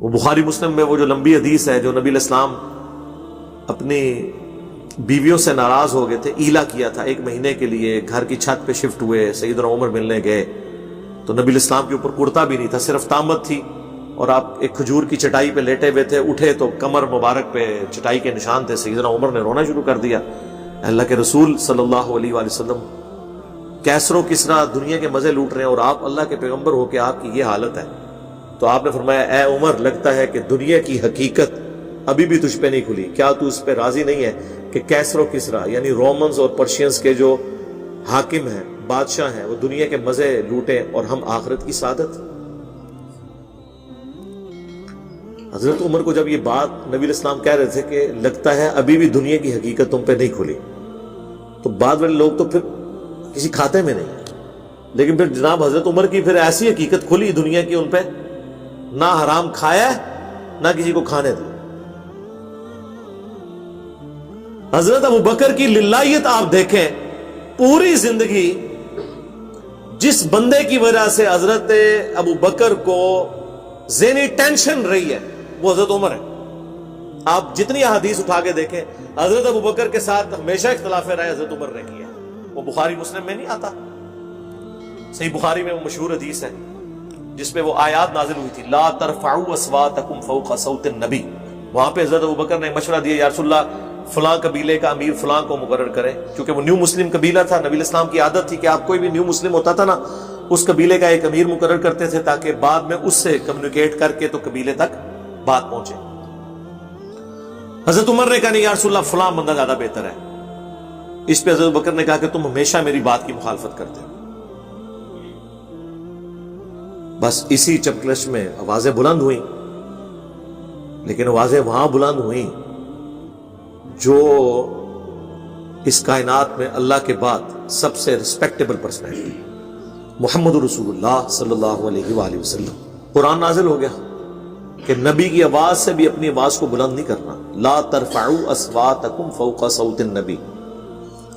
وہ بخاری مسلم میں وہ جو لمبی حدیث ہے جو نبی علیہ السلام اپنی بیویوں سے ناراض ہو گئے تھے، ایلا کیا تھا 1 مہینے کے لیے، گھر کی چھت پہ شفٹ ہوئے، سیدنا عمر ملنے گئے تو نبی علیہ السلام کے اوپر کرتا بھی نہیں تھا، صرف تامت تھی، اور آپ ایک کھجور کی چٹائی پہ لیٹے ہوئے تھے، اٹھے تو کمر مبارک پہ چٹائی کے نشان تھے۔ سیدنا عمر نے رونا شروع کر دیا، اللہ کے رسول صلی اللہ علیہ وآلہ وسلم کیسر و کسریٰ دنیا کے مزے لوٹ رہے ہیں اور آپ اللہ کے پیغمبر ہو کے آپ کی یہ حالت ہے۔ تو آپ نے فرمایا اے عمر، لگتا ہے کہ دنیا کی حقیقت ابھی بھی تجھ پہ نہیں کھلی، کیا تو اس پہ راضی نہیں ہے کہ کیسر و کسریٰ یعنی رومنز اور پرشینز کے جو حاکم ہیں، بادشاہ ہیں، وہ دنیا کے مزے لوٹیں اور ہم آخرت کی سعادت۔ حضرت عمر کو جب یہ بات نبی علیہ السلام کہہ رہے تھے کہ لگتا ہے ابھی بھی دنیا کی حقیقت تم پہ نہیں کھلی، تو بعد والے لوگ تو پھر کسی کھاتے میں نہیں، لیکن پھر جناب حضرت عمر کی پھر ایسی حقیقت کھلی دنیا کی، ان پہ نہ حرام کھایا نہ کسی کو کھانے دیا۔ حضرت ابو بکر کی للہیت آپ دیکھیں، پوری زندگی جس بندے کی وجہ سے حضرت ابو بکر کو ذہنی ٹینشن رہی ہے وہ حضرت عمر ہے۔ آپ جتنی احادیث اٹھا کے دیکھیں، حضرت ابو بکر کے ساتھ ہمیشہ اختلاف رائے حضرت عمر نے کیا، وہ بخاری مسلم میں نہیں آتا؟ صحیح بخاری میں وہ مشہور حدیث ہے جس پہ وہ آیات نازل ہوئی تھی، لا ترفعوا اصواتکم فوق صوت النبی۔ وہاں پہ حضرت ابو بکر نے مشورہ دیا، یا رسول اللہ فلاں قبیلے کا امیر فلاں کو مقرر کریں، کیونکہ وہ نیو مسلم قبیلہ تھا۔ نبی علیہ السلام کی عادت تھی کہ آپ کوئی بھی نیو مسلم ہوتا تھا نا، اس قبیلے کا ایک امیر مقرر کرتے تھے تاکہ بعد میں اس سے کمیونیکیٹ کر کے تو قبیلے تک بات پہنچے۔ حضرت عمر نے کہا نہیں یا رسول اللہ فلاں بندہ زیادہ بہتر ہے۔ اس پہ حضرت بکر نے کہا کہ تم ہمیشہ میری بات کی مخالفت کرتے ہو۔ بس اسی چپکلش میں آوازیں بلند ہوئیں، لیکن آوازیں وہاں بلند ہوئیں جو اس کائنات میں اللہ کے بعد سب سے ریسپیکٹیبل پرسنالٹی، محمد رسول اللہ صلی اللہ علیہ وآلہ وسلم۔ قرآن نازل ہو گیا کہ نبی کی آواز سے بھی اپنی آواز کو بلند نہیں کرنا، لا ترفعوا اصواتکم فوق صوت النبی۔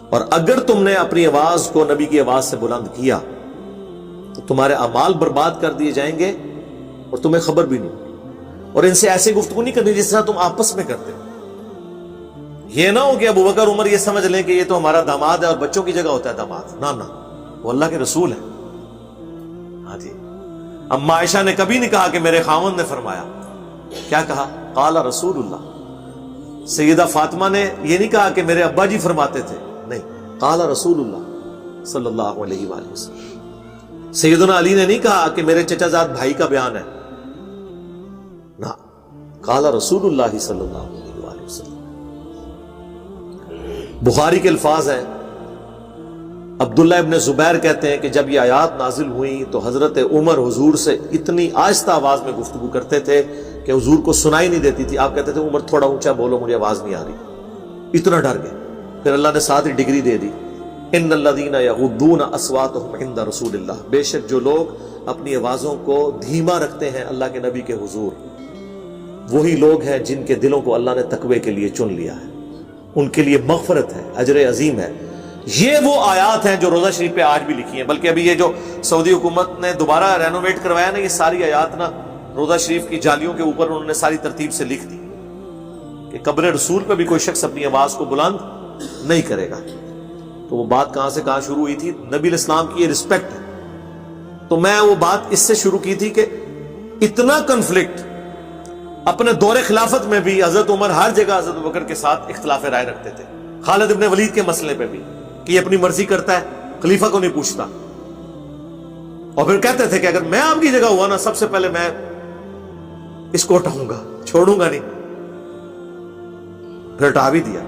اور اگر تم نے اپنی آواز کو نبی کی آواز سے بلند کیا تو تمہارے اعمال برباد کر دیے جائیں گے اور تمہیں خبر بھی نہیں، اور ان سے ایسے گفتگو نہیں کرنی جس طرح تم آپس میں کرتے ہو۔ یہ نہ ہو کہ ابو بکر عمر یہ سمجھ لیں کہ یہ تو ہمارا داماد ہے اور بچوں کی جگہ ہوتا ہے داماد، نہ وہ اللہ کے رسول ہے۔ ہاں جی، اما عائشہ نے کبھی نہیں کہا کہ میرے خاوند نے فرمایا، کیا کہا؟ قال رسول اللہ۔ سیدہ فاطمہ نے یہ نہیں کہا کہ میرے ابا جی فرماتے تھے، نہیں، قال رسول اللہ صلی اللہ علیہ وآلہ وسلم۔ سیدنا علی نے نہیں کہا کہ میرے چچا زاد بھائی کا بیان ہے، نہ، قال رسول اللہ صلی اللہ علیہ وآلہ وسلم۔ بخاری کے الفاظ ہیں، عبداللہ ابن زبیر کہتے ہیں کہ جب یہ آیات نازل ہوئیں تو حضرت عمر حضور سے اتنی آہستہ آواز میں گفتگو کرتے تھے کہ حضور کو سنائی نہیں دیتی تھی۔ آپ کہتے تھے عمر تھوڑا اونچا بولو، مجھے آواز نہیں آ رہی، اتنا ڈر گئے۔ پھر اللہ نے ساتھ ہی ڈگری دے دی، ان الذین یغضون اصواتهم عند رسول اللہ، بے شک جو لوگ اپنی آوازوں کو دھیما رکھتے ہیں اللہ کے نبی کے حضور، وہی لوگ ہیں جن کے دلوں کو اللہ نے تقوی کے لیے چن لیا ہے، ان کے لیے مغفرت ہے، اجر عظیم ہے۔ یہ وہ آیات ہیں جو روزہ شریف پہ آج بھی لکھی ہیں، بلکہ ابھی یہ جو سعودی حکومت نے دوبارہ رینوویٹ کروایا نا، یہ ساری آیات نا روزہ شریف کی جالیوں کے اوپر انہوں نے ساری ترتیب سے لکھ دی کہ قبر رسول پہ بھی کوئی شخص اپنی آواز کو بلند نہیں کرے گا۔ تو وہ بات کہاں سے کہاں شروع ہوئی تھی؟ نبی علیہ السلام کی یہ رسپیکٹ ہے۔ تو میں وہ بات اس سے شروع کی تھی کہ اتنا کنفلکٹ اپنے دور خلافت میں بھی حضرت عمر ہر جگہ حضرت بکر کے ساتھ اختلاف رائے رکھتے تھے، خالد ابن ولید کے مسئلے پہ بھی کہ یہ اپنی مرضی کرتا ہے، خلیفہ کو نہیں پوچھتا، اور پھر کہتے تھے کہ اگر میں آپ کی جگہ ہوا نا سب سے پہلے میں اس کو ہٹاؤں گا، چھوڑوں گا نہیں، پھر ہٹا بھی دیا۔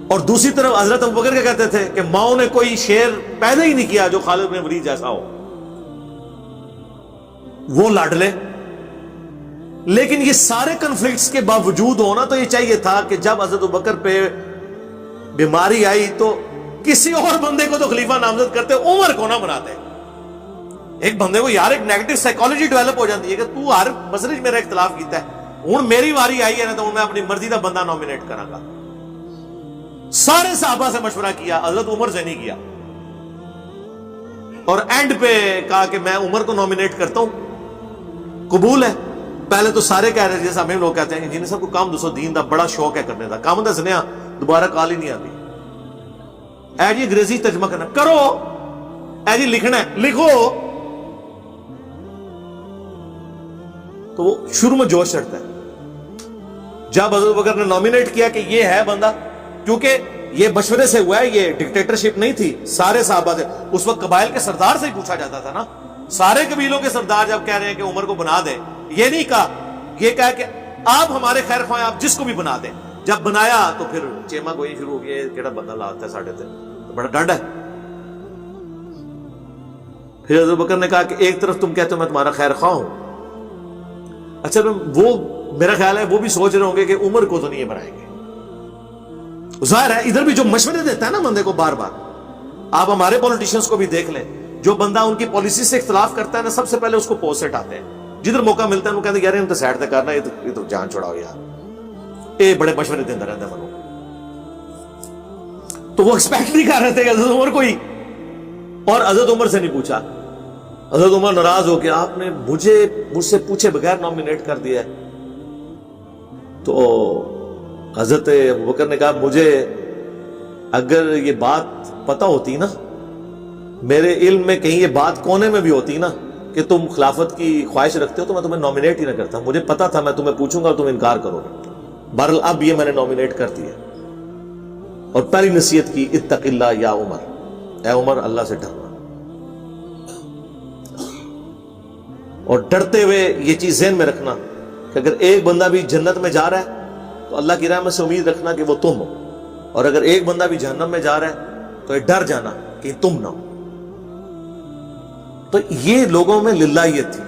اور دوسری طرف حضرت ابوبکر کیا کہتے تھے کہ ماؤں نے کوئی شیر پیدا ہی نہیں کیا جو خالد بن ولید جیسا ہو، وہ لاڈلے۔ لیکن یہ سارے کنفلکٹس کے باوجود ہونا تو یہ چاہیے تھا کہ جب حضرت ابوبکر پہ بیماری آئی تو کسی اور بندے کو تو خلیفہ نامزد کرتے، عمر کو نہ بناتے۔ ایک بندے کو یار ایک نیگیٹو سائیکالوجی ڈیولپ ہو جاتی ہے کہ تو ہر مسئلے میرا اختلاف کیتا ہے، ہوں میری واری آئی ہے نا تو میں اپنی مرضی کا بندہ نامینیٹ کراں گا۔ سارے صحابہ سے مشورہ کیا، حضرت عمر سے نہیں کیا، اور اینڈ پہ کہا کہ میں عمر کو نامینیٹ کرتا ہوں، قبول ہے۔ پہلے تو سارے کہہ رہے جیسے ہمیں لوگ کہتے ہیں کہ جن سب کو کام دوسرا دین دا بڑا شوق ہے کرنے دا، کام دسنے دوبارہ کال ہی نہیں آتی، اے جی انگریزی ترجمہ کرنا کرو، اے جی لکھنا ہے لکھو. تو وہ شروع میں جوش چڑھتا ہے. جب حضرت بکر نے نامینیٹ کیا کہ یہ ہے بندہ، کیونکہ یہ مشورے سے ہوا ہے، یہ ڈکٹیٹرشپ نہیں تھی، سارے صحابہ تھے اس وقت، قبائل کے سردار سے ہی پوچھا جاتا تھا نا. سارے قبیلوں کے سردار جب کہہ رہے ہیں کہ عمر کو بنا دیں، یہ نہیں کہا، یہ کہا کہ آپ ہمارے خیر خواہ ہیں، آپ جس کو بھی بنا دیں. جب بنایا تو پھر چیما گوئی شروع ہو گئی، کیڑا بندہ لاتا ہے ساڑھے تے، تو بڑا ڈنڈ ہے. پھر حضرت بکر نے کہا کہ ایک طرف تم کہتے ہو میں تمہارا خیر خواہ ہوں، اچھا وہ میرا خیال ہے وہ بھی سوچ رہے ہوں گے کہ عمر کو تو نہیں بنائیں گے. ظاہر ہے ادھر بھی جو مشورے دیتا ہے نا بندے کو بار بار، آپ ہمارے پولیٹیشنز کو بھی دیکھ لیں، جو بندہ ان کی پالیسی سے اختلاف کرتا ہے نا سب سے پہلے اس کو پوسٹ سے ہٹاتے ہیں. جدھر موقع ملتا ہے وہ کہتے ہیں یار ان تو سائڈ تے کرنا، یہ تو جان چھڑاؤ یار، یہ بڑے مشورے دیتا رہتا ہے منو. تو وہ ایکسپیکٹ نہیں کر رہے تھے حضرت عمر کو ہی، اور حضرت عمر سے نہیں پوچھا. حضرت عمر ناراض ہو کے آپ نے مجھ سے پوچھے بغیر نامینیٹ کر دیا ہے. تو حضرت ابوبکر نے کہا مجھے اگر یہ بات پتہ ہوتی نا، میرے علم میں کہیں یہ بات کونے میں بھی ہوتی نا کہ تم خلافت کی خواہش رکھتے ہو، تو میں تمہیں نامینیٹ ہی نہ کرتا. مجھے پتا تھا میں تمہیں پوچھوں گا اور تم انکار کرو گے. بہرحال اب یہ میں نے نامینیٹ کر دیا. اور پہلی نصیحت کی اتق اللہ یا عمر، اے عمر اللہ سے ڈرنا. اور ڈرتے ہوئے یہ چیز ذہن میں رکھنا کہ اگر ایک بندہ بھی جنت میں جا رہا ہے تو اللہ کی رحمت سے امید رکھنا کہ وہ تم ہو، اور اگر ایک بندہ بھی جہنم میں جا رہا ہے تو یہ ڈر جانا کہ تم نہ ہو. تو یہ لوگوں میں للہیت تھی.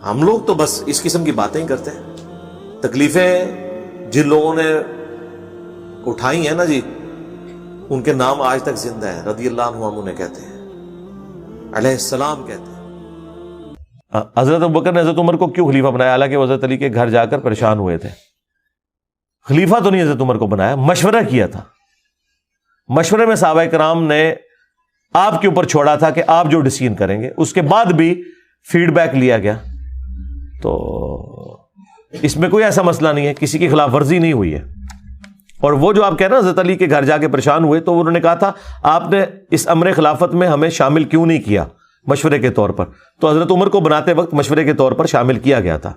ہم لوگ تو بس اس قسم کی باتیں ہی کرتے ہیں. تکلیفیں جن لوگوں نے اٹھائی ہیں نا جی، ان کے نام آج تک زندہ ہیں. رضی اللہ عنہ انہیں کہتے ہیں، علیہ السلام کہتے ہیں. حضرت ابوبکر نے حضرت عمر کو کیوں خلیفہ بنایا؟ حالانکہ وہ حضرت علی کے گھر جا کر پریشان ہوئے تھے. خلیفہ تو نہیں حضرت عمر کو بنایا، مشورہ کیا تھا. مشورے میں صحابہ کرام نے آپ کے اوپر چھوڑا تھا کہ آپ جو ڈیسیژن کریں گے. اس کے بعد بھی فیڈ بیک لیا گیا. تو اس میں کوئی ایسا مسئلہ نہیں ہے، کسی کی خلاف ورزی نہیں ہوئی ہے. اور وہ جو آپ کہہ رہے ہیں حضرت علی کے گھر جا کے پریشان ہوئے، تو انہوں نے کہا تھا آپ نے اس امر خلافت میں ہمیں شامل کیوں نہیں کیا مشورے کے طور پر؟ تو حضرت عمر کو بناتے وقت مشورے کے طور پر شامل کیا گیا تھا.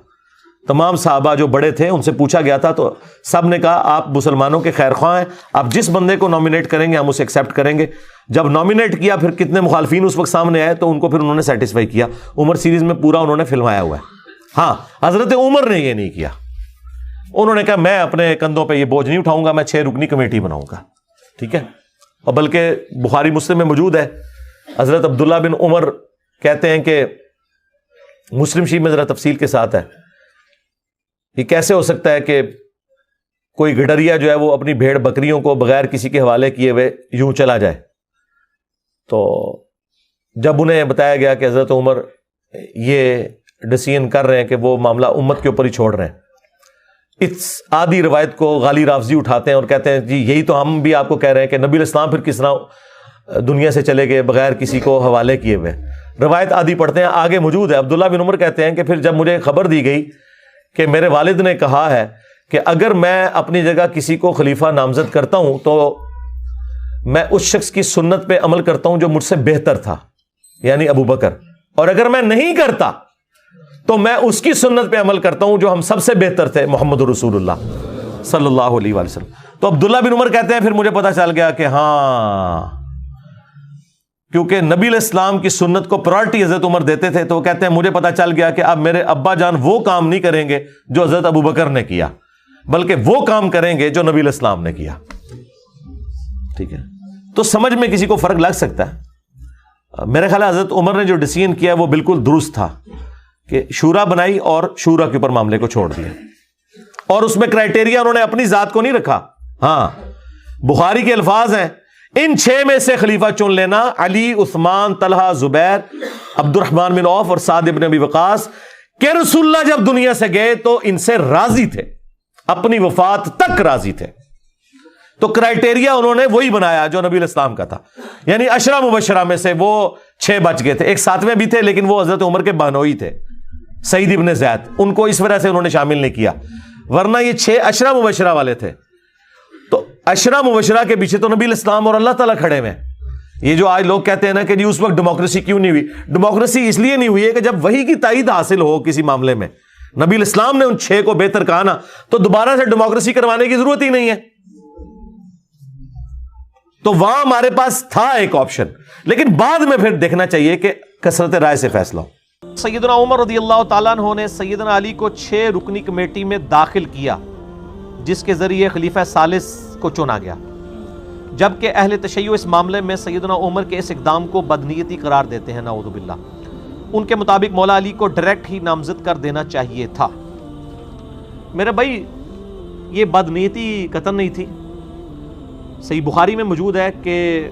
تمام صحابہ جو بڑے تھے ان سے پوچھا گیا تھا، تو سب نے کہا آپ مسلمانوں کے خیر خواہ ہیں، آپ جس بندے کو نامینیٹ کریں گے ہم اسے ایکسیپٹ کریں گے. جب نامینیٹ کیا پھر کتنے مخالفین اس وقت سامنے آئے تو ان کو پھر انہوں نے سیٹسفائی کیا. عمر سیریز میں پورا انہوں نے فلمایا ہوا ہے. ہاں حضرت عمر نے یہ نہیں کیا. انہوں نے کہا میں اپنے کندھوں پہ یہ بوجھ نہیں اٹھاؤں گا، میں 6 رکنی کمیٹی بناؤں گا. ٹھیک ہے. اور بلکہ بخاری مسلم میں موجود ہے، حضرت عبداللہ بن عمر کہتے ہیں کہ مسلم شریف میں ذرا تفصیل کے ساتھ ہے، یہ کیسے ہو سکتا ہے کہ کوئی گڈریا جو ہے وہ اپنی بھیڑ بکریوں کو بغیر کسی کے حوالے کیے ہوئے یوں چلا جائے. تو جب انہیں بتایا گیا کہ حضرت عمر یہ ڈیسیژن کر رہے ہیں کہ وہ معاملہ امت کے اوپر ہی چھوڑ رہے ہیں، اس آدھی روایت کو غالی رافضی اٹھاتے ہیں اور کہتے ہیں جی یہی تو ہم بھی آپ کو کہہ رہے ہیں کہ نبی الاسلام پھر کس طرح دنیا سے چلے گئے بغیر کسی کو حوالے کیے ہوئے. روایت آدھی پڑھتے ہیں، آگے موجود ہے. عبداللہ بن عمر کہتے ہیں کہ پھر جب مجھے خبر دی گئی کہ میرے والد نے کہا ہے کہ اگر میں اپنی جگہ کسی کو خلیفہ نامزد کرتا ہوں تو میں اس شخص کی سنت پہ عمل کرتا ہوں جو مجھ سے بہتر تھا، یعنی ابو بکر، اور اگر میں نہیں کرتا تو میں اس کی سنت پہ عمل کرتا ہوں جو ہم سب سے بہتر تھے، محمد رسول اللہ صلی اللہ علیہ وآلہ وسلم. تو عبداللہ بن عمر کہتے ہیں پھر مجھے پتا چل گیا کہ ہاں، کیونکہ نبی علیہ السلام کی سنت کو پرائرٹی حضرت عمر دیتے تھے، تو وہ کہتے ہیں مجھے پتا چل گیا کہ اب میرے ابا جان وہ کام نہیں کریں گے جو حضرت ابو بکر نے کیا، بلکہ وہ کام کریں گے جو نبی علیہ السلام نے کیا. ٹھیک ہے. تو سمجھ میں کسی کو فرق لگ سکتا ہے. میرے خیال ہے حضرت عمر نے جو ڈیسیژن کیا وہ بالکل درست تھا کہ شورا بنائی اور شورا کے اوپر معاملے کو چھوڑ دیا، اور اس میں کرائٹیریا انہوں نے اپنی ذات کو نہیں رکھا. ہاں بخاری کے الفاظ ہیں، ان 6 میں سے خلیفہ چن لینا، علی، عثمان، طلحہ، زبیر، عبد الرحمن بن عوف اور سعد بن ابی وقاص، کہ رسول اللہ جب دنیا سے گئے تو ان سے راضی تھے، اپنی وفات تک راضی تھے. تو کرائٹیریا انہوں نے وہی بنایا جو نبی علیہ السلام کا تھا. یعنی 10 مبشرہ میں سے وہ 6 بچ گئے تھے. ایک 7ویں بھی تھے لیکن وہ حضرت عمر کے بہنوئی تھے, سعید ابن زید, ان کو اس وجہ سے انہوں نے شامل نہیں کیا, ورنہ یہ 6 عشرہ مبشرہ والے تھے. تو عشرہ مبشرہ کے پیچھے تو نبی الاسلام اور اللہ تعالیٰ کھڑے ہوئے. یہ جو آج لوگ کہتے ہیں نا کہ جی اس وقت ڈیموکریسی کیوں نہیں ہوئی, ڈیموکریسی اس لیے نہیں ہوئی ہے کہ جب وحی کی تائید حاصل ہو کسی معاملے میں, نبی الاسلام نے ان 6 کو بہتر کہا نا, تو دوبارہ سے ڈیموکریسی کروانے کی ضرورت ہی نہیں ہے. تو وہاں ہمارے پاس تھا ایک آپشن, لیکن بعد میں پھر دیکھنا چاہیے کہ کثرت رائے سے فیصلہ ہو. سیدنا عمر رضی اللہ تعالیٰ عنہ نے سیدنا علی کو 6 رکنی کمیٹی میں داخل کیا, جس کے ذریعے خلیفہ ثالث کو چنا گیا, جبکہ اہل تشیع اس معاملے میں سیدنا عمر کے اس اقدام کو بدنیتی قرار دیتے ہیں, نعوذ باللہ. ان کے مطابق مولا علی کو ڈائریکٹ ہی نامزد کر دینا چاہیے تھا. میرے بھائی یہ بدنیتی قطعاً نہیں تھی. صحیح بخاری میں موجود ہے کہ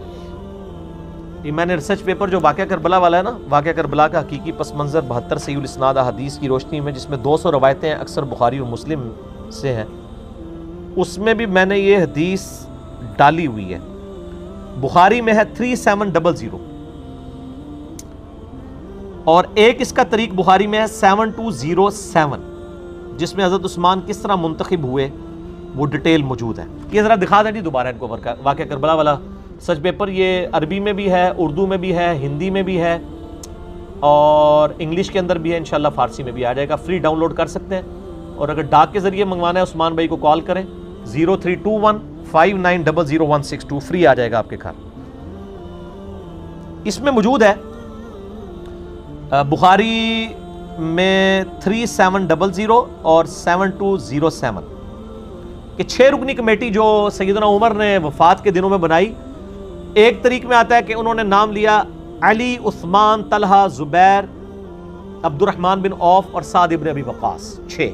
یہ میں نے ریسرچ پیپر جو واقعہ کربلا والا ہے نا, واقعہ کربلا کا حقیقی پس منظر 72 صحیح الاسناد حدیث کی روشنی میں, جس میں 200 روایتیں ہیں, اکثر بخاری اور مسلم سے ہیں, اس میں بھی میں نے یہ حدیث ڈالی ہوئی ہے. بخاری میں ہے 3700 اور ایک اس کا طریق بخاری میں ہے 7207, جس میں حضرت عثمان کس طرح منتخب ہوئے وہ ڈیٹیل موجود ہے. یہ ذرا دکھا دیں جی دوبارہ ان کو واقعہ کربلا والا سچ پیپر. یہ عربی میں بھی ہے, اردو میں بھی ہے, ہندی میں بھی ہے اور انگلش کے اندر بھی ہے, انشاءاللہ فارسی میں بھی آ جائے گا. فری ڈاؤن لوڈ کر سکتے ہیں, اور اگر ڈاک کے ذریعے منگوانا ہے عثمان بھائی کو کال کریں 032159000162, فری آ جائے گا آپ کے گھر. اس میں موجود ہے بخاری میں 3700 اور 7207 کہ 6 رکنی کمیٹی جو سیدنا عمر نے وفات کے دنوں میں بنائی. ایک طریق میں آتا ہے کہ انہوں نے نام لیا علی, عثمان, طلحہ, زبیر, عبد الرحمن بن عوف اور سعد ابن ابی وقاص. 6.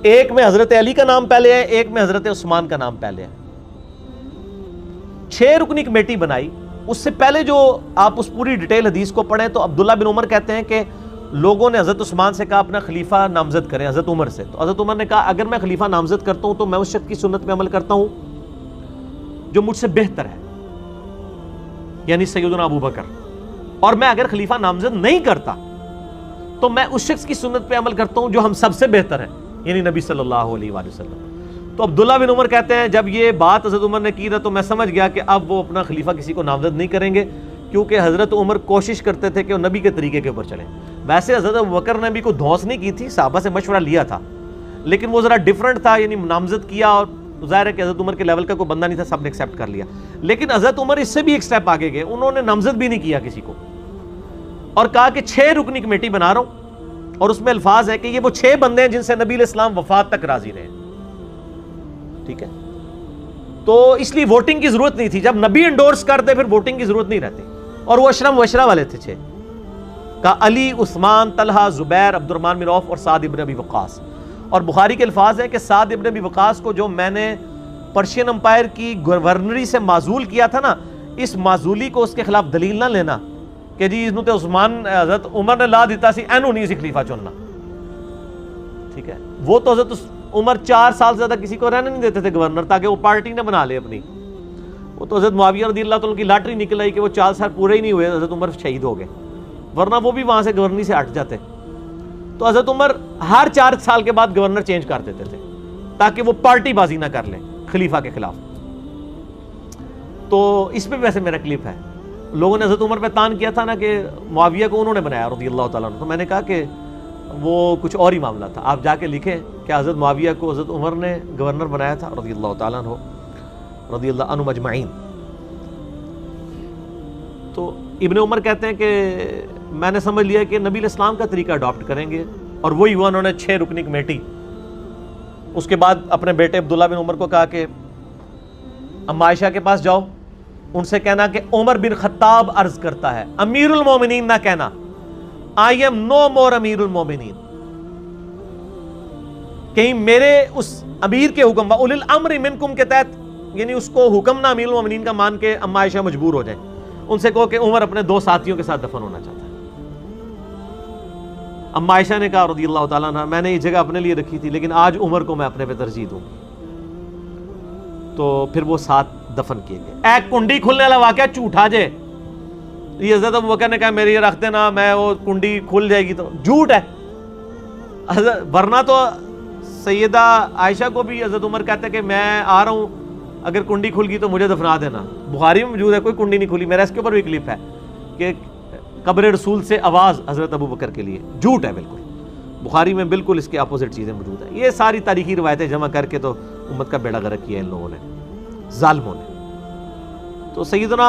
ایک میں حضرت علی کا نام پہلے ہے, ایک میں حضرت عثمان کا نام پہلے ہے. 6 رکنی کمیٹی بنائی. اس سے پہلے جو آپ اس پوری ڈیٹیل حدیث کو پڑھیں تو عبداللہ بن عمر کہتے ہیں کہ لوگوں نے حضرت عثمان سے کہا اپنا خلیفہ نامزد کریں, حضرت عمر سے. تو حضرت عمر نے کہا اگر میں خلیفہ نامزد کرتا ہوں تو میں اس شخص کی سنت میں عمل کرتا ہوں جو مجھ سے بہتر ہے, یعنی سیدنا ابو بکر, اور میں اگر خلیفہ نامزد نہیں کرتا تو میں اس شخص کی سنت پہ عمل کرتا ہوں جو ہم سب سے بہتر ہے, یعنی نبی صلی اللہ علیہ وآلہ وسلم. تو عبداللہ بن عمر کہتے ہیں جب یہ بات حضرت عمر نے کی تو میں سمجھ گیا کہ اب وہ اپنا خلیفہ کسی کو نامزد نہیں کریں گے, کیونکہ حضرت عمر کوشش کرتے تھے کہ وہ نبی کے طریقے کے اوپر چلیں. ویسے حضرت ابوبکر نے بھی کوئی دھونس نہیں کی تھی, صحابہ سے مشورہ لیا تھا, لیکن وہ ذرا ڈیفرنٹ تھا, یعنی نامزد کیا اور ظاہر ہے کہ حضرت عمر کے لیول کا کوئی بندہ نہیں تھا, سب نے ایکسیپٹ کر لیا. لیکن حضرت عمر اس سے بھی ایک سٹیپ آگے گئے, انہوں نے نامزد بھی نہیں کیا کسی کو, اور کہا کہ 6 رکنی کمیٹی بنا رہا ہوں, اور اس میں الفاظ ہے کہ یہ وہ 6 بندے ہیں جن سے نبی علیہ السلام وفات تک راضی رہے. ٹھیک ہے, تو اس لیے ووٹنگ کی ضرورت نہیں تھی. جب نبی انڈورس کرتے پھر ووٹنگ کی ضرورت نہیں رہتی. اور وہ اشرم وشرہ والے تھے 6 کا, علی, عثمان, طلحہ, زبیر, عبد الرحمن بن عوف اور سعد ابن ابی وقاص. اور بخاری کے الفاظ ہیں کہ سعد ابن ابی وقاص کو جو میں نے پرشین امپائر کی گورنری سے معزول کیا تھا نا, اس معزولی کو اس کے خلاف دلیل نہ لینا کہ جی اس عثمان حضرت عمر نے لا دیتا سی اینو نہیں سی خلیفہ چننا. ٹھیک ہے, وہ تو حضرت عمر 4 سال سے زیادہ کسی کو رہنے نہیں دیتے تھے گورنر, تاکہ وہ پارٹی نہ بنا لے اپنی. وہ تو حضرت معاویہ رضی اللہ تعالیٰ کی لاٹری نکل آئی کہ وہ 4 سال پورے ہی نہیں ہوئے, حضرت عمر شہید ہو گئے, ورنہ وہ بھی وہاں سے گورنری سے ہٹ جاتے. تو حضرت عمر ہر 4 سال کے بعد گورنر چینج کر دیتے تھے تاکہ وہ پارٹی بازی نہ کر لیں خلیفہ کے خلاف. تو اس پہ ویسے میرا کلپ ہے, لوگوں نے حضرت عمر پہ تان کیا تھا نا کہ معاویہ کو انہوں نے بنایا رضی اللہ تعالیٰ عنہ, تو میں نے کہا کہ وہ کچھ اور ہی معاملہ تھا. آپ جا کے لکھیں کہ حضرت معاویہ کو حضرت عمر نے گورنر بنایا تھا رضی اللہ تعالیٰ عنہ, رضی اللہ عنہ اجمعین. تو ابن عمر کہتے ہیں کہ میں نے سمجھ لیا کہ نبی علیہ السلام کا طریقہ اڈاپٹ کریں گے, اور وہی ہوا, انہوں نے 6 رکنی کمیٹی. اس کے بعد اپنے بیٹے عبداللہ بن عمر کو کہا کہ اما عائشہ کے پاس جاؤ, ان سے کہنا کہ عمر بن خطاب عرض کرتا ہے, امیر المومنین نہ کہنا, آئی ایم نو مور امیر المومنین, کہیں میرے اس امیر کے حکم اولي الامر منکم کے تحت, یعنی اس کو حکم نہ امیر المومنین کا مان کے اما عائشہ مجبور ہو جائیں. ان سے کہو کہ عمر اپنے 2 ساتھیوں کے ساتھ دفن ہونا چاہتا ہے. اما عائشہ نے کہا رضی اللہ تعالیٰ عنہ, میں نے یہ جگہ اپنے لیے رکھی تھی لیکن آج عمر کو میں اپنے پہ ترجیح دوں گی. تو پھر وہ ساتھ دفن کیے گئے. ایک کنڈی کھلنے والا واقعہ جھوٹا جے, یہ حضرت ابو بکر نے کہا میری یہ رکھ دینا، میں وہ کنڈی کھل جائے گی تو جھوٹ ہے. ورنہ تو سیدہ عائشہ کو بھی حضرت عمر کہتے ہیں کہ میں آ رہا ہوں، اگر کنڈی کھل گئی تو مجھے دفنا دینا. بخاری میں موجود ہے، کوئی کنڈی نہیں کھلی. میرا اس کے اوپر بھی کلپ ہے کہ قبر رسول سے آواز حضرت ابو بکر کے لیے. جھوٹ ہے بالکل. بخاری میں بالکل اس کے اپوزٹ چیزیں موجود ہیں. یہ ساری تاریخی روایتیں جمع کر کے تو امت کا بیڑا غرق کیا ان لوگوں نے، ظالموں نے. تو سیدنا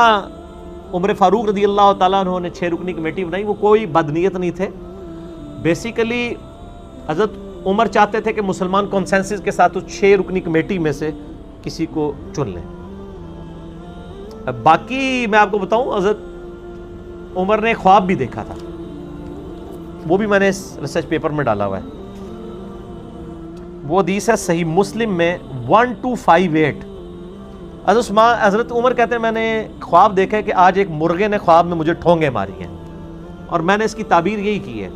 عمر فاروق رضی اللہ تعالیٰ عنہ نے 6 رکنی کمیٹی بنائی. وہ کوئی بدنیت نہیں تھے. بیسیکلی حضرت عمر چاہتے تھے کہ مسلمان کنسنسس کے ساتھ 6 رکنی کمیٹی میں سے کسی کو چن لیں. باقی میں آپ کو بتاؤں، حضرت عمر نے خواب بھی دیکھا تھا، وہ بھی میں نے اس ریسرچ پیپر میں ڈالا ہوا ہے. وہ حدیث ہے صحیح مسلم میں 1258. حضرت عمر کہتے ہیں میں نے خواب دیکھا ہے کہ آج ایک مرغے نے خواب میں مجھے ٹھونگے ماری ہیں، اور میں نے اس کی تعبیر یہی کی ہے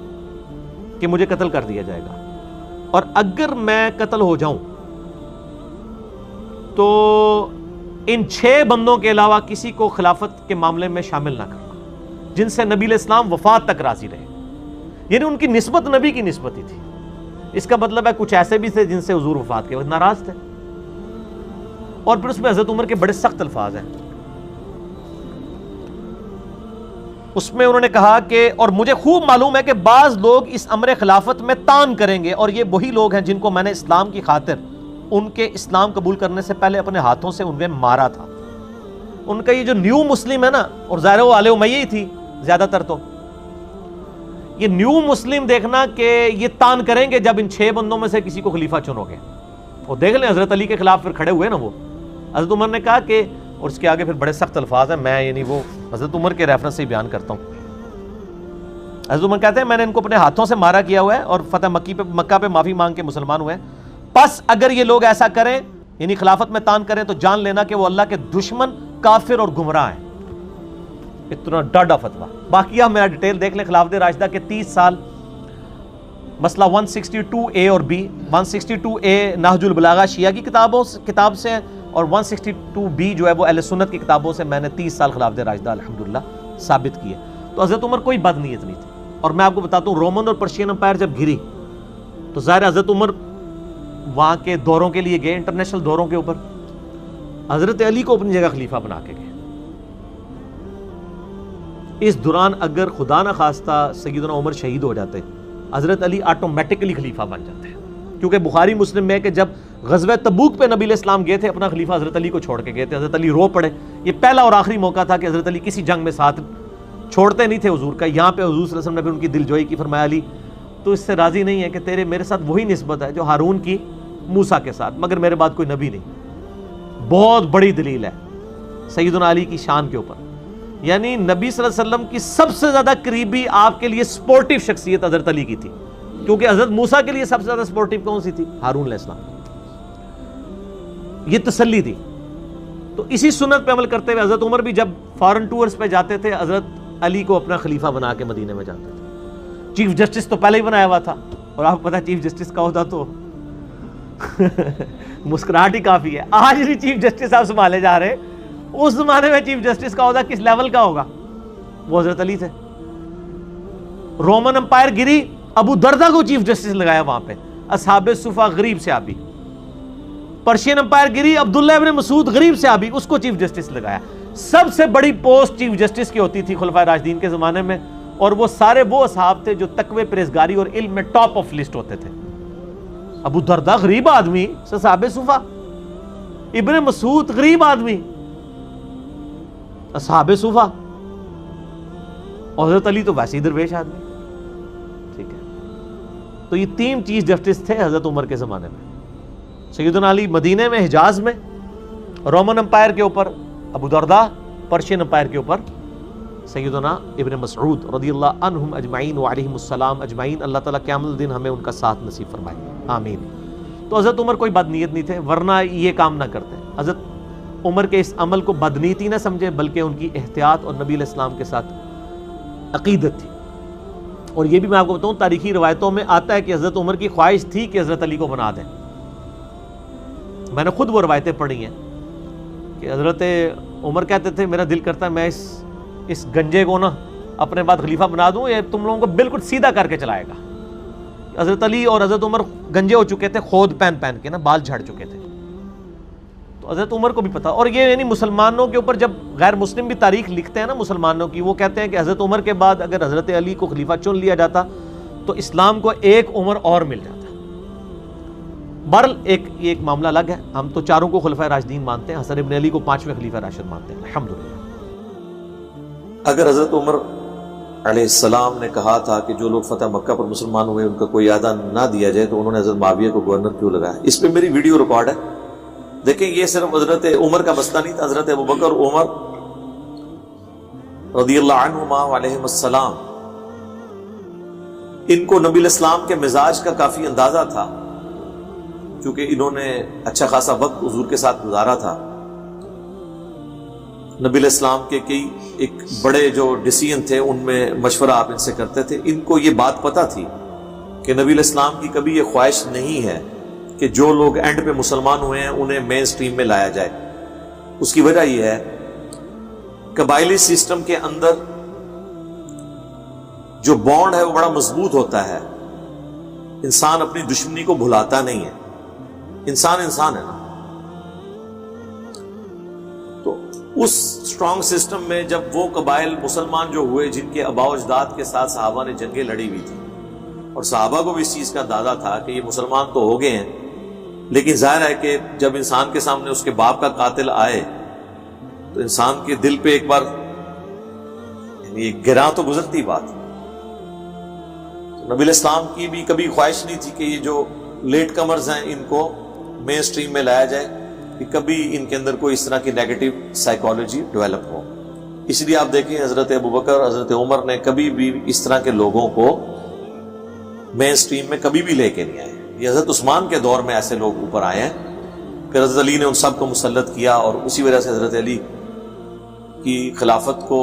کہ مجھے قتل کر دیا جائے گا، اور اگر میں قتل ہو جاؤں تو ان 6 بندوں کے علاوہ کسی کو خلافت کے معاملے میں شامل نہ کرنا جن سے نبی علیہ السلام وفات تک راضی رہے. یعنی ان کی نسبت نبی کی نسبت ہی تھی. اس کا مطلب ہے کچھ ایسے بھی تھے جن سے حضور وفات کے وقت ناراض تھے. اور پھر اس میں حضرت عمر کے بڑے سخت الفاظ ہیں. اس میں انہوں نے کہا کہ اور مجھے خوب معلوم ہے کہ بعض لوگ اس امر خلافت میں تان کریں گے، اور یہ وہی لوگ ہیں جن کو میں نے اسلام کی خاطر ان کے اسلام قبول کرنے سے پہلے اپنے ہاتھوں سے انہیں مارا تھا. ان کا یہ جو نیو مسلم ہے نا، اور ظاہر وہ آل امیہ ہی تھی زیادہ تر، تو یہ نیو مسلم دیکھنا کہ یہ تان کریں گے جب ان 6 بندوں میں سے کسی کو خلیفہ چنو گے. اور دیکھ لیں حضرت علی کے خلاف پھر کھڑے ہوئے نا وہ. حضرت عمر نے کہا کہ، اور اس کے آگے پھر بڑے سخت الفاظ ہیں، میں یعنی وہ حضرت عمر کے ریفرنس سے ہی بیان کرتا ہوں. حضرت عمر کہتے ہیں میں نے ان کو اپنے ہاتھوں سے مارا کیا ہوا ہے اور فتح مکہ پہ معافی مانگ کے مسلمان ہوئے ہیں. پس اگر یہ لوگ ایسا کریں یعنی خلافت میں تان کریں تو جان لینا کہ وہ اللہ کے دشمن، کافر اور گمراہ ہیں. اتنا ڈاڈا فتویٰ. باقی آپ میرا ڈیٹیل دیکھ لیں. خلافت راشدہ کے 30 سال مسئلہ 162A اور B. 162A نہج البلاغہ شیعہ کی کتاب سے ہے، اور 162B جو ہے وہ اہل سنت کی کتابوں سے میں نے 30 سال خلافت راشدہ الحمدللہ ثابت کی ہے. تو حضرت عمر کوئی بد نیت نہیں تھی. اور میں آپ کو بتاتا ہوں رومن اور پرشین امپائر جب گری تو ظاہر حضرت عمر وہاں کے دوروں کے لیے گئے، انٹرنیشنل دوروں کے اوپر. حضرت علی کو اپنی جگہ خلیفہ بنا کے گئے. اس دوران اگر خدا نہ خواستہ سیدنا عمر شہید ہو جاتے، حضرت علی آٹومیٹکلی خلیفہ بن جاتے ہیں. کیونکہ بخاری مسلم میں ہے کہ جب غزوہ تبوک پہ نبی علیہ السلام گئے تھے اپنا خلیفہ حضرت علی کو چھوڑ کے گئے تھے. حضرت علی رو پڑے. یہ پہلا اور آخری موقع تھا کہ حضرت علی کسی جنگ میں ساتھ چھوڑتے نہیں تھے حضور کا. یہاں پہ حضور صلی اللہ علیہ وسلم نے ان کی دل جوئی کی. فرمایا علی تو اس سے راضی نہیں ہے کہ تیرے میرے ساتھ وہی نسبت ہے جو ہارون کی موسیٰ کے ساتھ، مگر میرے بعد کوئی نبی نہیں. بہت بڑی دلیل ہے سیدنا علی کی شان کے اوپر. یعنی نبی صلی اللہ علیہ وسلم کی سب سے زیادہ قریبی آپ کے لیے سپورٹیو شخصیت حضرت علی کی تھی، کیونکہ حضرت موسیٰ کے لیے سب سے زیادہ سپورٹیو کون سی تھی؟ ہارون علیہ السلام. یہ تسلی تھی. تو اسی سنت پہ عمل کرتے ہوئے حضرت عمر بھی جب فارن ٹورز پہ جاتے تھے حضرت علی کو اپنا خلیفہ بنا کے مدینے میں جاتے تھے. چیف جسٹس تو پہلے ہی بنایا ہوا تھا، اور آپ کو پتا چیف جسٹس کا ہوتا تو مسکراہٹ ہی کافی ہے. آج بھی چیف جسٹس آپ سنبھالے جا رہے، اس زمانے میں چیف جسٹس کا ہوتا کس لیول کا ہوگا؟ وہ حضرت علی تھے. رومن امپائر گری، ابو دردہ کو چیف جسٹس لگایا وہاں پہ، اصحاب صفا غریب صحابی. پرشین امپائر گری، عبداللہ ابن مسعود غریب صحابی، اس کو چیف جسٹس لگایا. سب سے بڑی پوسٹ چیف جسٹس کی ہوتی تھی خلفائے راشدین کے زمانے میں، اور وہ سارے وہ اصحاب تھے جو تقوی، پرہیزگاری اور علم میں ٹاپ آف لسٹ ہوتے تھے. ابو دردہ غریب آدمی، اصحاب صفا. ابن مسعود غریب آدمی، اصحاب صفا. اور حضرت علی تو ویسے ہی درویش آدمی. ٹھیک ہے. تو یہ 3 چیف جسٹس تھے حضرت عمر کے زمانے میں. سیدنا علی مدینے میں، حجاز میں، رومن امپائر کے اوپر ابو دردہ، پرشین امپائر کے اوپر سیدنا ابن مسعود رضی اللہ عنہم اجمعین وعلیہم السلام اجمعین. اللہ تعالیٰ قیامت الدین ہمیں ان کا ساتھ نصیب فرمائے، آمین. تو حضرت عمر کوئی بد نیت نہیں تھے، ورنہ یہ کام نہ کرتے. حضرت عمر کے اس عمل کو بدنیتی نہ سمجھے، بلکہ ان کی احتیاط اور نبی علیہ السلام کے ساتھ عقیدت تھی. اور یہ بھی میں آپ کو بتاؤں تاریخی روایتوں میں آتا ہے کہ حضرت عمر کی خواہش تھی کہ حضرت علی کو بنا دیں. میں نے خود وہ روایتیں پڑھی ہیں کہ حضرت عمر کہتے تھے میرا دل کرتا ہے میں اس اس گنجے کو نا اپنے بعد خلیفہ بنا دوں، یہ تم لوگوں کو بالکل سیدھا کر کے چلائے گا۔ حضرت علی اور حضرت عمر گنجے ہو چکے تھے، خود پہن پہن کے نا، بال جھڑ چکے تھے، تو حضرت عمر کو بھی پتا۔ اور یہ یعنی مسلمانوں کے اوپر جب غیر مسلم بھی تاریخ لکھتے ہیں نا مسلمانوں کی، وہ کہتے ہیں کہ حضرت عمر کے بعد اگر حضرت علی کو خلیفہ چن لیا جاتا تو اسلام کو ایک عمر اور مل جاتا۔ بہرحال ایک معاملہ الگ ہے، ہم تو چاروں کو خلفائے راشدین مانتے ہیں، حسن ابن علی کو 5ویں خلیفہ راشد مانتے ہیں الحمدللہ۔ اگر حضرت عمر علیہ السلام نے کہا تھا کہ جو لوگ فتح مکہ پر مسلمان ہوئے ان کا کوئی اعادہ نہ دیا جائے، تو انہوں نے حضرت معاویہ کو گورنر کیوں لگایا؟ اس پہ میری ویڈیو ریکارڈ ہے، دیکھیں۔ یہ صرف حضرت عمر کا مسئلہ نہیں تھا، حضرت ابوبکر عمر رضی اللہ عنہما علیہم السلام، ان کو نبی الاسلام کے مزاج کا کافی اندازہ تھا، کیونکہ انہوں نے اچھا خاصا وقت حضور کے ساتھ گزارا تھا۔ نبی علیہ السلام کے کئی ایک بڑے جو ڈیسیژن تھے ان میں مشورہ آپ ان سے کرتے تھے۔ ان کو یہ بات پتہ تھی کہ نبی علیہ السلام کی کبھی یہ خواہش نہیں ہے کہ جو لوگ اینڈ پہ مسلمان ہوئے ہیں انہیں مین سٹریم میں لایا جائے۔ اس کی وجہ یہ ہے قبائلی سسٹم کے اندر جو بانڈ ہے وہ بڑا مضبوط ہوتا ہے، انسان اپنی دشمنی کو بھلاتا نہیں ہے، انسان ہے نا۔ تو اس سٹرونگ سسٹم میں جب وہ قبائل مسلمان جو ہوئے جن کے آباء و اجداد کے ساتھ صحابہ نے جنگیں لڑی ہوئی تھی، اور صحابہ کو بھی اس چیز کا اندازہ تھا کہ یہ مسلمان تو ہو گئے ہیں، لیکن ظاہر ہے کہ جب انسان کے سامنے اس کے باپ کا قاتل آئے تو انسان کے دل پہ ایک بار یعنی گراں تو گزرتی بات۔ نبی علیہ السلام کی بھی کبھی خواہش نہیں تھی کہ یہ جو لیٹ کمرز ہیں ان کو مین سٹریم میں لایا جائے، کہ کبھی ان کے اندر کوئی اس طرح کی نیگیٹو سائیکالوجی ڈیولپ ہو۔ اس لیے آپ دیکھیں حضرت ابوبکر حضرت عمر نے کبھی بھی اس طرح کے لوگوں کو مین سٹریم میں کبھی بھی لے کے نہیں آئے۔ یہ حضرت عثمان کے دور میں ایسے لوگ اوپر آئے ہیں، پھر حضرت علی نے ان سب کو مسلط کیا، اور اسی وجہ سے حضرت علی کی خلافت کو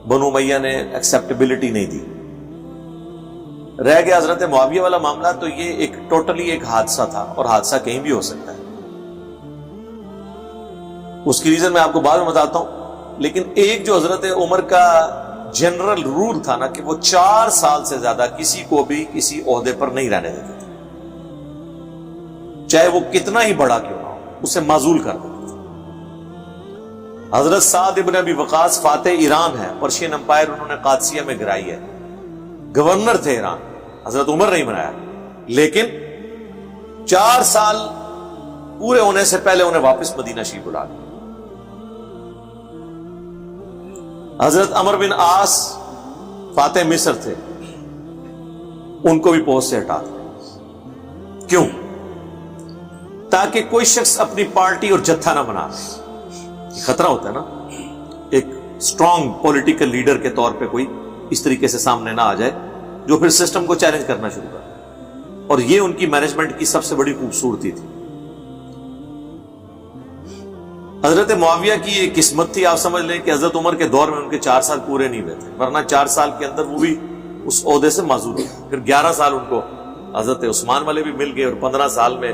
بنو امیہ نے ایکسیپٹیبلٹی نہیں دی۔ رہ گیا حضرت معاویہ والا معاملہ، تو یہ ایک ٹوٹلی ایک حادثہ تھا، اور حادثہ کہیں بھی ہو سکتا ہے۔ اس کی ریزن میں آپ کو بعد میں بتاتا ہوں، لیکن ایک جو حضرت عمر کا جنرل رول تھا نا کہ وہ 4 سال سے زیادہ کسی کو بھی کسی عہدے پر نہیں رہنے دیتے تھے، چاہے وہ کتنا ہی بڑا کیوں نہ ہو، اسے معزول کر دیتے تھے۔ حضرت سعد ابن ابی وقاص فاتح ایران ہے، پرشین امپائر انہوں نے قادسیہ میں گرائی ہے، گورنر تھے ایران، حضرت عمر نہیں بنایا، لیکن 4 سال پورے ہونے سے پہلے انہیں واپس مدینہ شریف بلا دیا۔ حضرت عمر بن عاص فاتح مصر تھے، ان کو بھی پوسٹ سے ہٹا دیا۔ کیوں؟ تاکہ کوئی شخص اپنی پارٹی اور جتھا نہ بنا دے۔ خطرہ ہوتا ہے نا، ایک سٹرونگ پولیٹیکل لیڈر کے طور پہ کوئی اس طریقے سے سامنے نہ آ جائے جو پھر سسٹم کو چیلنج کرنا شروع کر۔ اور یہ ان کی مینجمنٹ کی سب سے بڑی خوبصورتی تھی۔ حضرت معاویہ کی یہ قسمت تھی، آپ سمجھ لیں کہ حضرت عمر کے دور میں ان کے 4 سال پورے نہیں ہوئے تھے، ورنہ 4 سال کے اندر وہ بھی اس عہدے سے معزول تھے۔ پھر 11 سال ان کو حضرت عثمان والے بھی مل گئے، اور 15 سال میں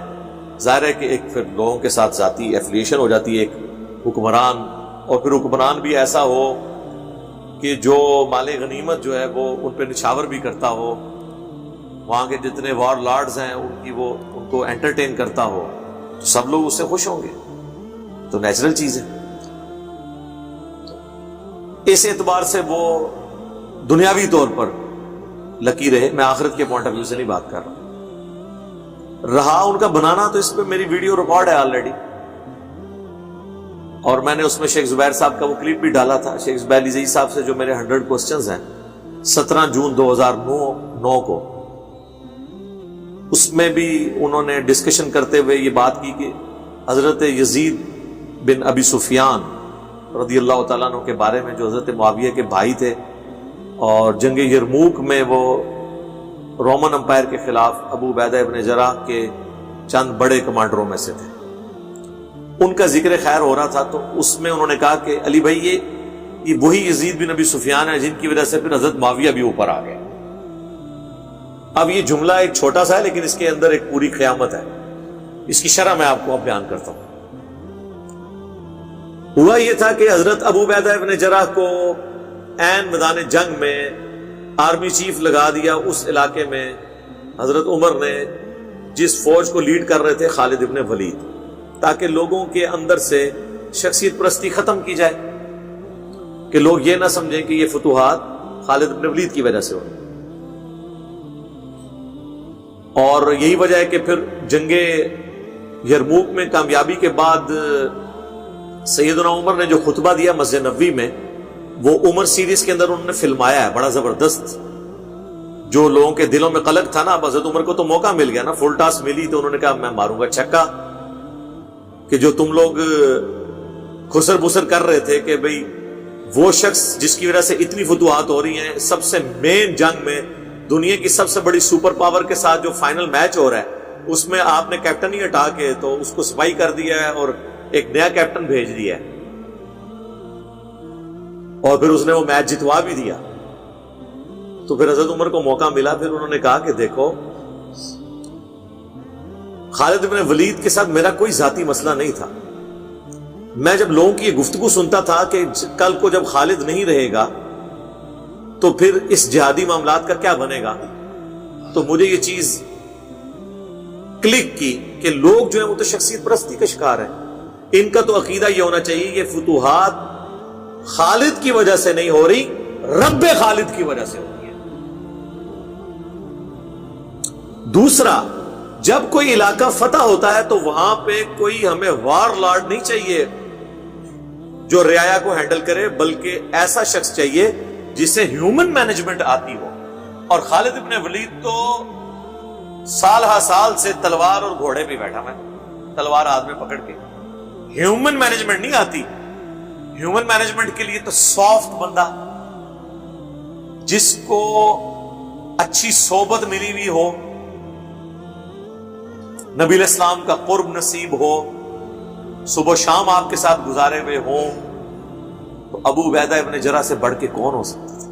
ظاہر ہے کہ ایک پھر لوگوں کے ساتھ ذاتی ایفیلیشن ہو جاتی ہے، ایک حکمران، اور پھر حکمران بھی ایسا ہو کہ جو مال غنیمت جو ہے وہ ان پہ نچھاور بھی کرتا ہو، وہاں کے جتنے وار لارڈز ہیں ان کو انٹرٹین کرتا ہو، تو سب لوگ اس سے خوش ہوں گے، تو نیچرل چیز ہے۔ اس اعتبار سے وہ دنیاوی طور پر لکی رہے، میں آخرت کے پوائنٹ آف ویو سے نہیں بات کر رہا ان کا بنانا، تو اس پہ میری ویڈیو ریکارڈ ہے آلریڈی، اور میں نے اس میں شیخ زبیر صاحب کا وہ کلپ بھی ڈالا تھا، شیخ زبیر علی زئی صاحب سے جو میرے 100 کوسچنز ہیں 17 جون 2009 کو، اس میں بھی انہوں نے ڈسکشن کرتے ہوئے یہ بات کی کہ حضرت یزید بن ابی سفیان رضی اللہ تعالیٰ عنہ کے بارے میں، جو حضرت معاویہ کے بھائی تھے، اور جنگ یرموک میں وہ رومن امپائر کے خلاف ابو عبیدہ ابن جراح کے چند بڑے کمانڈروں میں سے تھے، ان کا ذکر خیر ہو رہا تھا، تو اس میں انہوں نے کہا کہ علی بھائی یہ وہی یزید بن ابی سفیان ہے جن کی وجہ سے پھر حضرت معاویہ بھی اوپر آ گئے۔ اب یہ جملہ ایک چھوٹا سا ہے، لیکن اس کے اندر ایک پوری قیامت ہے، اس کی شرح میں آپ کو اب بیان کرتا ہوں۔ ہوا یہ تھا کہ حضرت ابو عبیدہ ابن جراح کو عین میدان جنگ میں آرمی چیف لگا دیا اس علاقے میں حضرت عمر نے، جس فوج کو لیڈ کر رہے تھے خالد ابن ولید، تاکہ لوگوں کے اندر سے شخصیت پرستی ختم کی جائے، کہ لوگ یہ نہ سمجھیں کہ یہ فتوحات خالد ابن ولید کی وجہ سے ہوئی۔ اور یہی وجہ ہے کہ پھر جنگ یرموک میں کامیابی کے بعد سیدنا عمر نے جو خطبہ دیا مسجد نبوی میں، وہ عمر سیریز کے اندر انہوں نے فلمایا ہے، بڑا زبردست۔ جو لوگوں کے دلوں میں قلق تھا نا، اب حضرت عمر کو تو موقع مل گیا نا، فل ٹاس ملی، تو انہوں نے کہا میں ماروں گا چھکا، کہ جو تم لوگ خسر بسر کر رہے تھے کہ بھئی وہ شخص جس کی وجہ سے اتنی فتوحات ہو رہی ہیں، سب سے مین جنگ میں دنیا کی سب سے بڑی سپر پاور کے ساتھ جو فائنل میچ ہو رہا ہے، اس میں آپ نے کیپٹن ہی ہٹا کے تو اس کو سپاہی کر دیا ہے اور ایک نیا کیپٹن بھیج دیا ہے، اور پھر اس نے وہ میچ جتوا بھی دیا۔ تو پھر حضرت عمر کو موقع ملا، پھر انہوں نے کہا کہ دیکھو خالد بن ولید کے ساتھ میرا کوئی ذاتی مسئلہ نہیں تھا، میں جب لوگوں کی یہ گفتگو سنتا تھا کہ کل کو جب خالد نہیں رہے گا تو پھر اس جہادی معاملات کا کیا بنے گا، تو مجھے یہ چیز کلک کی کہ لوگ جو ہیں وہ تو شخصیت پرستی کا شکار ہیں، ان کا تو عقیدہ یہ ہونا چاہیے یہ فتوحات خالد کی وجہ سے نہیں ہو رہی، رب خالد کی وجہ سے ہو رہی ہے۔ دوسرا، جب کوئی علاقہ فتح ہوتا ہے تو وہاں پہ کوئی ہمیں وار لارڈ نہیں چاہیے جو رعایا کو ہینڈل کرے، بلکہ ایسا شخص چاہیے جسے ہیومن مینجمنٹ آتی ہو، اور خالد ابن ولید تو سال ہا سال سے تلوار اور گھوڑے پہ بیٹھا میں، تلوار ہاتھ میں پکڑ کے، ہیومن مینجمنٹ نہیں آتی۔ ہیومن مینجمنٹ کے لیے تو سافٹ بندہ جس کو اچھی صحبت ملی ہوئی ہو، نبی علیہ السلام کا قرب نصیب ہو، صبح و شام آپ کے ساتھ گزارے ہوئے ہوں، تو ابو عبیدہ ابن جراح سے بڑھ کے کون ہو سکتا تھا؟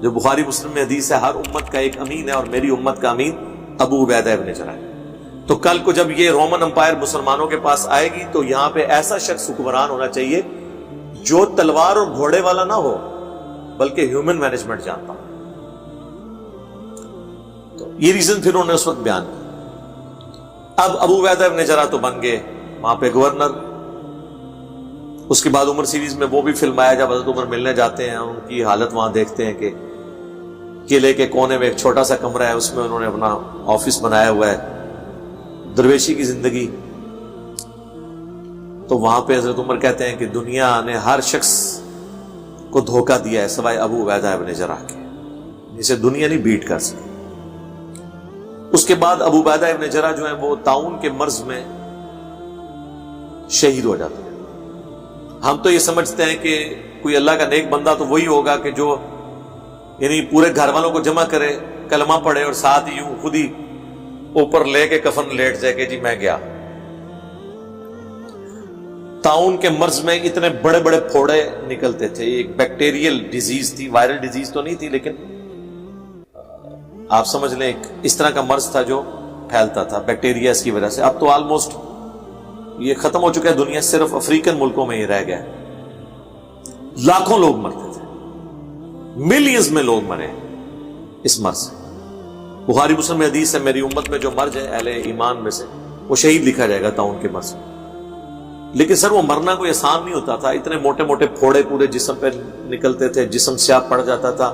جو بخاری مسلم میں حدیث ہے، ہر امت کا ایک امین ہے اور میری امت کا امین ابو عبیدہ ابن جراح ہے۔ تو کل کو جب یہ رومن امپائر مسلمانوں کے پاس آئے گی تو یہاں پہ ایسا شخص حکمران ہونا چاہیے جو تلوار اور گھوڑے والا نہ ہو بلکہ ہیومن مینجمنٹ جانتا ہو۔ تو یہ ریزن پھر انہوں نے اس وقت بیان کیا۔ اب ابو عبیدہ ابن جراح تو بن گئے وہاں پہ گورنر۔ اس کے بعد عمر سیریز میں وہ بھی فلمایا جب حضرت عمر ملنے جاتے ہیں، ان کی حالت وہاں دیکھتے ہیں کہ قلعے کے کونے میں ایک چھوٹا سا کمرہ ہے، اس میں انہوں نے اپنا آفس بنایا ہوا ہے، درویشی کی زندگی۔ تو وہاں پہ حضرت عمر کہتے ہیں کہ دنیا نے ہر شخص کو دھوکہ دیا ہے سوائے ابو عبیدہ ابن جراح کے، جسے دنیا نہیں بیٹ کر سکی۔ اس کے بعد ابو عبیدہ ابن جراح جو ہیں وہ طاعون کے مرض میں شہید ہو جاتے ہیں۔ ہم تو یہ سمجھتے ہیں کہ کوئی اللہ کا نیک بندہ تو وہی ہوگا کہ جو یعنی پورے گھر والوں کو جمع کرے، کلمہ پڑھے اور ساتھ ہی خود ہی اوپر لے کے کفن لیٹ جائے کہ جی میں گیا۔ طاعون کے مرض میں اتنے بڑے بڑے پھوڑے نکلتے تھے، ایک بیکٹیریل ڈیزیز تھی، وائرل ڈیزیز تو نہیں تھی، لیکن آپ سمجھ لیں ایک اس طرح کا مرض تھا جو پھیلتا تھا بیکٹیریا کی وجہ سے۔ اب تو آلموسٹ یہ ختم ہو چکا ہے، دنیا صرف افریقن ملکوں میں ہی رہ گیا ہے۔ لاکھوں لوگ مرتے تھے، ملینز میں لوگ مرے اس مرض سے۔ بخاری مسلم میں حدیث ہے میری امت میں جو مر جائے اہل ایمان میں سے وہ شہید لکھا جائے گا طاعون کے مرض میں۔ لیکن سر وہ مرنا کوئی آسان نہیں ہوتا تھا، اتنے موٹے موٹے پھوڑے پورے جسم پہ نکلتے تھے، جسم سیاہ پڑ جاتا تھا،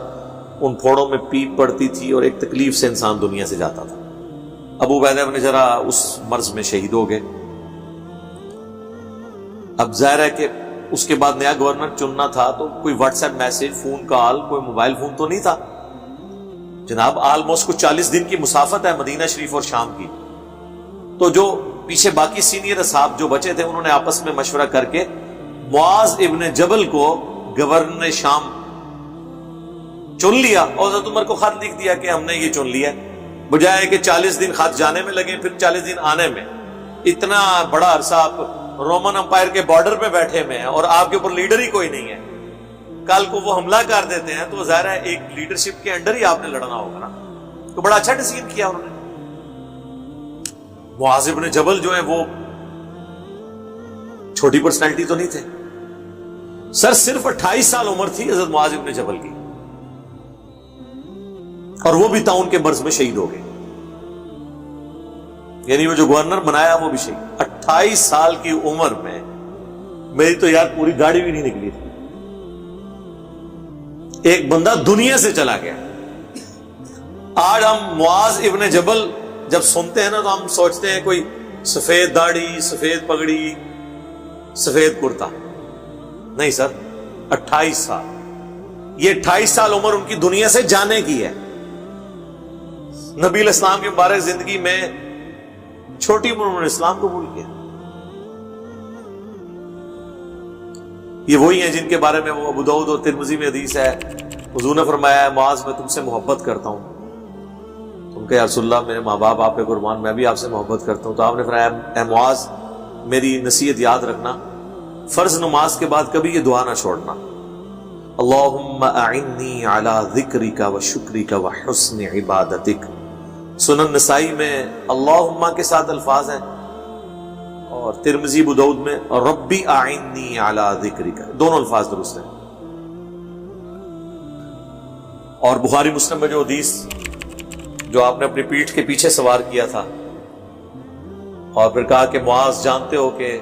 ان پھوڑوں میں پیپ پڑتی تھی اور ایک تکلیف سے انسان دنیا سے جاتا تھا۔ ابو عبیدہ ابن جراح اس مرض میں شہید ہو گئے۔ اب ظاہر ہے کہ اس کے بعد نیا گورنر چننا تھا تو کوئی what's app message, phone call, کوئی موبائل فون تو نہیں تھا جناب۔ آلموسٹ کچھ 40 دن کی مسافت ہے مدینہ شریف اور شام کی۔ تو جو پیچھے باقی سینئر اصحاب جو بچے تھے انہوں نے آپس میں مشورہ کر کے معاذ ابن جبل کو گورنر شام چن لیا اور حضرت عمر کو خط لکھ دیا کہ ہم نے یہ چن لیا، بجائے کہ 40 دن خط جانے میں لگے پھر 40 دن آنے میں۔ اتنا بڑا عرصہ آپ رومن امپائر کے بارڈر پہ بیٹھے ہوئے ہیں اور آپ کے اوپر لیڈر ہی کوئی نہیں ہے، کل کو وہ حملہ کر دیتے ہیں تو ظاہر ہے ایک لیڈرشپ کے انڈر ہی آپ نے لڑنا ہوگا نا۔ تو بڑا اچھا ڈیسیژن کیا انہوں نے۔ معاذ ابن جبل جو ہے وہ چھوٹی پرسنالٹی تو نہیں تھے، سر صرف 28 سال عمر تھی حضرت معاذ ابن جبل کی، اور وہ بھی طاعون کے مرض میں شہید ہو گئے، یعنی وہ جو گورنر بنایا وہ بھی شہید۔ 28 سال کی عمر میں میری تو یار پوری گاڑی بھی نہیں نکلی تھی، ایک بندہ دنیا سے چلا گیا۔ آج ہم معاذ ابن جبل جب سنتے ہیں نا تو ہم سوچتے ہیں کوئی سفید داڑھی، سفید پگڑی، سفید کرتا، نہیں سر، 28 سال، یہ 28 سال عمر ان کی دنیا سے جانے کی ہے۔ نبی علیہ السلام کی مبارک زندگی میں چھوٹی عمر میں اسلام قبول کیا۔ یہ وہی ہیں جن کے بارے میں وہ ابو داؤد اور ترمذی میں حدیث ہے، حضور نے فرمایا ہے معاذ میں تم سے محبت کرتا ہوں۔ تم کہ یا رسول اللہ میرے ماں باپ آپ کے قربان، میں بھی آپ سے محبت کرتا ہوں۔ تو آپ نے فرمایا اے معاذ میری نصیحت یاد رکھنا، فرض نماز کے بعد کبھی یہ دعا نہ چھوڑنا، اللہم اعنی علی ذکرک و شکرک و حسن عبادتک۔ سنن نسائی میں اللہم کے ساتھ الفاظ ہیں، اور ترمذی ابو داؤد میں ربی اعنی علی ذکرک، دونوں الفاظ درست ہیں۔ اور بخاری مسلم میں جو حدیث جو آپ نے اپنی پیٹھ کے پیچھے سوار کیا تھا اور پھر کہا کہ معاذ جانتے ہو کہ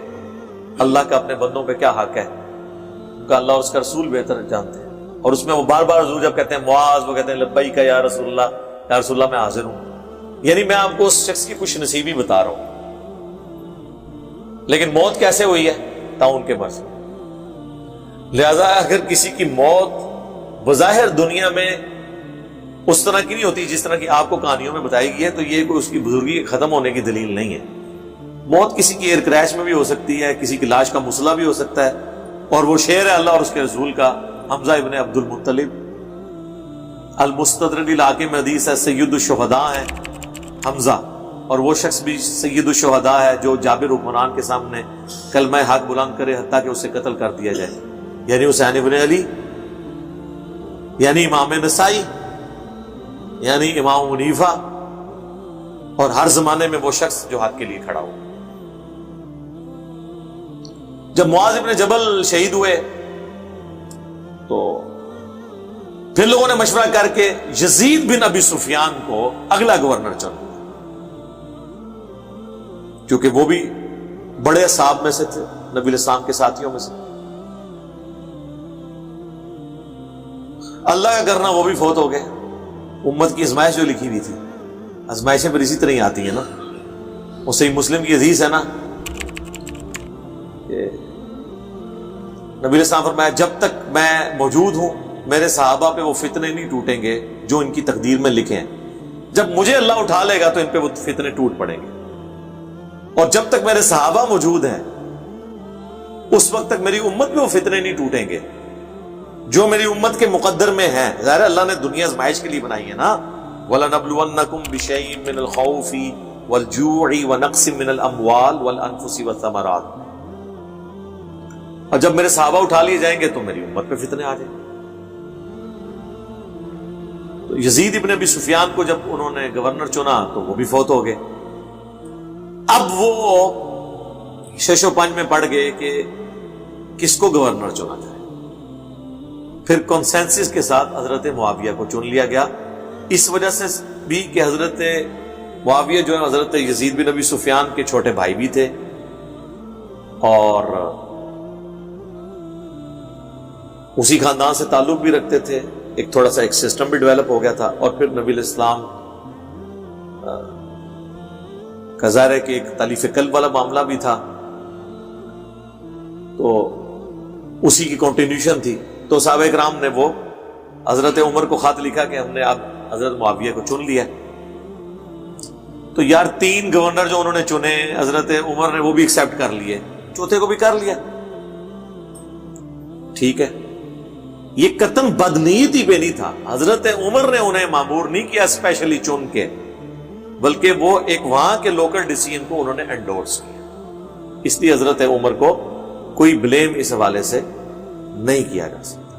اللہ کا اپنے بندوں پہ کیا حق ہے، کہ اللہ اور اس کا رسول بہتر جانتے ہیں، اور اس میں وہ بار بار حضور جب کہتے ہیں معاذ وہ کہتے ہیں لبیک یا رسول اللہ، یا رسول اللہ میں حاضر ہوں، یعنی میں آپ کو اس شخص کی خوش نصیبی بتا رہا ہوں۔ لیکن موت کیسے ہوئی ہے؟ طاعون کے مرض۔ لہذا اگر کسی کی موت بظاہر دنیا میں اس طرح کی نہیں ہوتی جس طرح کی آپ کو کہانیوں میں بتائی گئی ہے، تو یہ کوئی اس کی بزرگی ختم ہونے کی دلیل نہیں ہے۔ موت کسی کی ایئر کریش میں بھی ہو سکتی ہے، کسی کی لاش کا مسئلہ بھی ہو سکتا ہے، اور وہ شعر ہے اللہ اور اس کے رسول کا، حمزہ ابن عبد المطلب، المستدرک علاقے میں حدیث ہے سید الشہداء ہیں حمزہ، اور وہ شخص بھی سید الشہداء ہے جو جابر حکمران کے سامنے کلمہ حق بلند کرے حتیٰ کہ اسے قتل کر دیا جائے، یعنی حسین ابن علی، یعنی امام نسائی، یعنی امام حنیفہ، اور ہر زمانے میں وہ شخص جو حق کے لیے کھڑا ہو۔ جب معاذ ابن جبل شہید ہوئے تو پھر لوگوں نے مشورہ کر کے یزید بن ابی سفیان کو اگلا گورنر چنا، کیونکہ وہ بھی بڑے اصحاب میں سے تھے، نبی علیہ السلام کے ساتھیوں میں سے۔ اللہ کا کرنا وہ بھی فوت ہو گئے۔ امت کی ازمائش جو لکھی ہوئی تھی، ازمائشیں پھر اسی طرح ہی آتی ہیں نا، وہ صحیح مسلم کی حدیث ہے نا کہ نبی علیہ السلام فرمایا جب تک میں موجود ہوں میرے صحابہ پہ وہ فتنے نہیں ٹوٹیں گے جو ان کی تقدیر میں لکھے ہیں، جب مجھے اللہ اٹھا لے گا تو ان پہ وہ فتنے ٹوٹ پڑیں گے، اور جب تک میرے صحابہ موجود ہیں اس وقت تک میری امت پہ وہ فتنے نہیں ٹوٹیں گے جو میری امت کے مقدر میں ہیں۔ ظاہر اللہ نے دنیا آزمائش کے لیے بنائی ہے نا، وَلَنَبْلُوَنَّكُمْ بِشَيْءٍ مِّنَ الْخَوْفِ وَالْجُوعِ وَنَقْصٍ مِّنَ الْأَمْوَالِ وَالْأَنفُسِ وَالثَّمَرَاتِ، اور جب میرے صحابہ اٹھا لیے جائیں گے تو میری امت پہ فتنے آ جائیں گے۔ تو یزید ابن ابی سفیان کو جب انہوں نے گورنر چنا تو وہ بھی فوت ہو گئے۔ اب وہ شش و پنج میں پڑ گئے کہ کس کو گورنر چنا جائے۔ پھر کنسنسس کے ساتھ حضرت معاویہ کو چن لیا گیا، اس وجہ سے بھی کہ حضرت معاویہ جو ہے حضرت یزید بن ابی سفیان کے چھوٹے بھائی بھی تھے، اور اسی خاندان سے تعلق بھی رکھتے تھے، ایک تھوڑا سا ایک سسٹم بھی ڈیولپ ہو گیا تھا، اور پھر نبی علیہ السلام کا ظاہر ہے کہ ایک تالیف قلب والا معاملہ بھی تھا، تو اسی کی کنٹینیوشن تھی۔ تو صحابہ کرام نے وہ حضرت عمر کو خط لکھا کہ ہم نے اب حضرت معاویہ کو چن لیا۔ تو یار 3 گورنر جو انہوں نے چنے حضرت عمر نے وہ بھی ایکسپٹ کر لیے، چوتھے کو بھی کر لیا، ٹھیک ہے۔ یہ قطعاً بدنیتی پہ نہیں تھا، حضرت عمر نے انہیں مامور نہیں کیا اسپیشلی چن کے، بلکہ وہ ایک وہاں کے لوکل ڈیسیژن کو انہوں نے انڈورس کیا، اس لیے حضرت عمر کو کوئی بلیم اس حوالے سے نہیں کیا جا سکتا۔